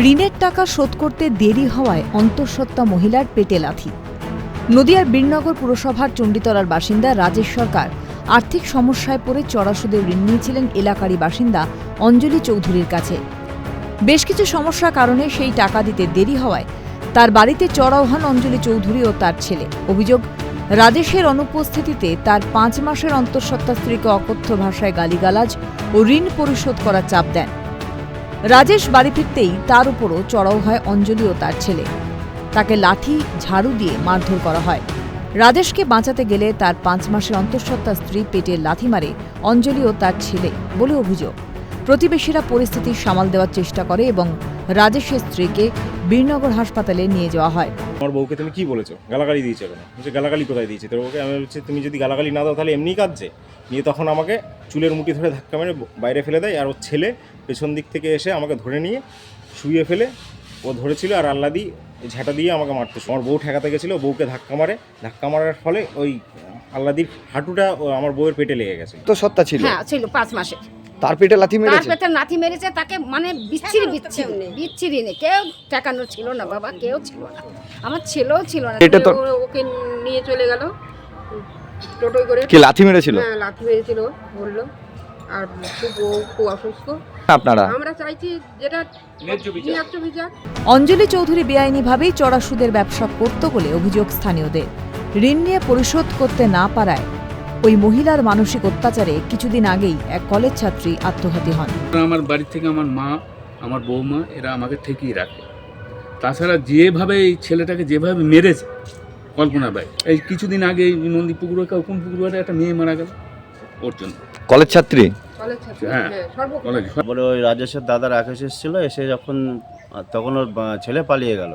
ঋণের টাকা শোধ করতে দেরি হওয়ায় অন্তঃসত্ত্বা মহিলার পেটে লাথি। নদিয়ার বীরনগর পুরসভার চণ্ডীতলার বাসিন্দা রাজেশ সরকার আর্থিক সমস্যায় পড়ে চড়া সুদে ঋণ নিয়েছিলেন এলাকারই বাসিন্দা অঞ্জলি চৌধুরীর কাছে। বেশ কিছু সমস্যার কারণে সেই টাকা দিতে দেরি হওয়ায় তার বাড়িতে চড়াও হন অঞ্জলি চৌধুরী ও তার ছেলে। অভিযোগ, রাজেশের অনুপস্থিতিতে তার 5 মাসের অন্তঃসত্ত্বা স্ত্রীকে অকথ্য ভাষায় গালিগালাজ ও ঋণ পরিশোধ করার চাপ দেন। রাজেশ বাড়ি ফিরতেই তার উপরও চড়াও হয় অঞ্জলি ও তার ছেলে। তাকে লাঠি ঝাড়ু দিয়ে মারধর করা হয়। রাজেশকে বাঁচাতে গেলে তার 5 মাসের অন্তঃসত্ত্বা স্ত্রী পেটে লাথি মারে অঞ্জলি ও তার ছেলে বলে অভিযোগ। প্রতিবেশীরা পরিস্থিতি সামাল দেওয়ার চেষ্টা করে এবং রাজেশের স্ত্রীকে বীরনগর হাসপাতালে নিয়ে যাওয়া হয়। আমার বউকে তুমি কি বলেছো? গালাগালি দিয়েছো কেন? বলছে গালাগালি কোথায় দিয়েছি তোর বউকে? আমি বলছি তুমি যদি গালাগালি না দাও তাহলে এমনিই কাঁদছে। নিয়ে তখন আমাকে চুলের মুঠি ধরে ধাক্কা মেরে বাইরে ফেলে দেয়, আর ওর ছেলে পেছন দিক থেকে এসে আমাকে ধরে নিয়ে শুয়ে ফেলে ও ধরেছিল আর আল্লাদি ঝাঁটা দিয়ে আমাকে মারতে। আমার বউ ঠেকাতে গেছিলো, বউকে ধাক্কা মারার ফলে ওই আল্লাদির হাঁটুটা আমার বউয়ের পেটে লেগে গেছে। তো সত্তা ছিল? হ্যাঁ ছিল, 5 মাসের। তার পেটে লাথি মেরেছে? তার পেটে লাথি মেরেছে, তাকে মানে বিচ্ছিরি নেই, কেউ ঠেকানো ছিল না বাবা, কেউ ছিল না, আমার ছেলেও ছিল না। এটা তো ওকে নিয়ে চলে গেল টোটোয় করে। কি লাথি মেরেছিল? হ্যাঁ লাথি মেরেছিল বললো, আর খুব অসুস্থ। আপনারা আমরা চাইছি যেটা ন্যায্য বিচার। অঞ্জলি চৌধুরী বেআইনিভাবেই চড়া সুদের ব্যবসা করত বলে অভিযোগ স্থানীয়দের। ঋণ নিয়ে পরিশোধ করতে না পারায় ওই মহিলার মানসিক অত্যাচারে কিছুদিন আগেই এক কলেজ ছাত্রী আত্মঘাতী হন। আমার বাড়ি থেকে আমার মা, আমার বৌমা এরা আমাকে ঠেকিয়ে রাখে। তাছাড়া যেভাবে এই ছেলেটাকে যেভাবে মেরেছে কল্পনা ভাই, এই কিছুদিন আগে এই নন্দীপুকুর কোন পুকুরে একটা মেয়ে মারা গেল ওর জন্য। কলেজ ছাত্রী? হ্যাঁ কলেজ। বলে ওই রাজেশের দাদা রাকেশ এসেছিলো, এসে তখন ওর ছেলে পালিয়ে গেল।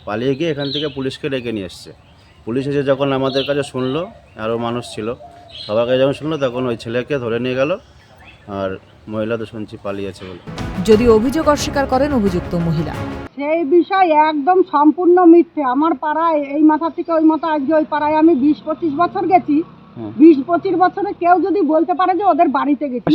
পালিয়ে গিয়ে এখান থেকে পুলিশকে ডেকে নিয়ে এসছে। পুলিশ এসে যখন আমাদের কাছে শুনলো, আরও মানুষ ছিল, সবার কাছে যখন শুনলো তখন ওই ছেলেকে ধরে নিয়ে গেল, আর মহিলা তো শুনছি পালিয়েছে বলে। যদিও অভিযোগ অস্বীকার করেন অভিযুক্ত মহিলা। সেই বিষয় একদম সম্পূর্ণ মিথ্যে। আমার পাড়ায় এই মাথা থেকে ওই মাথা, আজকে ওই পাড়ায় আমি 20-25 বছর গেছি। 20-25 বছরে কেউ যদি বলতে পারে যে ওদের বাড়িতে গেছি,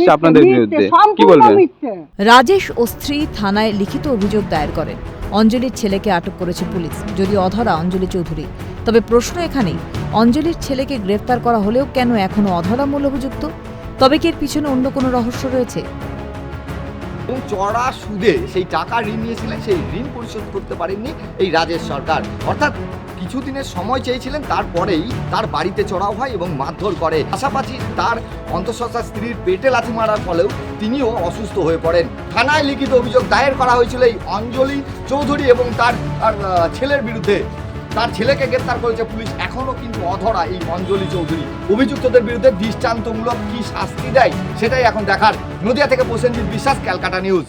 সম্পূর্ণ মিথ্যে। রাজেশ ও স্ত্রী থানায় লিখিত অভিযোগ দায়ের করেন। অঞ্জলির ছেলেকে আটক করেছে পুলিশ, যদিও অধরা অঞ্জলি চৌধুরী। তবে প্রশ্ন এখানেই, অঞ্জলির ছেলেকে গ্রেফতার করা হলেও কেন এখনো অধরা মূল অভিযুক্ত? তবে কি এর পিছনে অন্য কোনো রহস্য রয়েছে? চড়া সুদে সেই টাকা ঋণ নিয়েছিলেন, সেই ঋণ পরিশোধ করতে পারেননি এই রাজেশ সরকার। অর্থাৎ কিছুদিনের সময় চেয়েছিলেন, তারপরেই তার বাড়িতে চড়াও হয় এবং মারধর করে। পাশাপাশি তার অন্তঃসত্ত্বা স্ত্রীর পেটে লাথি মারার ফলেও তিনিও অসুস্থ হয়ে পড়েন। থানায় লিখিত অভিযোগ দায়ের করা হয়েছিল এই অঞ্জলি চৌধুরী এবং তার ছেলের বিরুদ্ধে। তার ছেলেকে গ্রেফতার করেছে পুলিশ। এখনও কিন্তু অধরা এই অঞ্জলি চৌধুরী। অভিযুক্তদের বিরুদ্ধে দৃষ্টান্তমূলক কি শাস্তি দেয় সেটাই এখন দেখার। নদিয়া থেকে প্রসেনজিৎ বিশ্বাস, ক্যালকাটা নিউজ।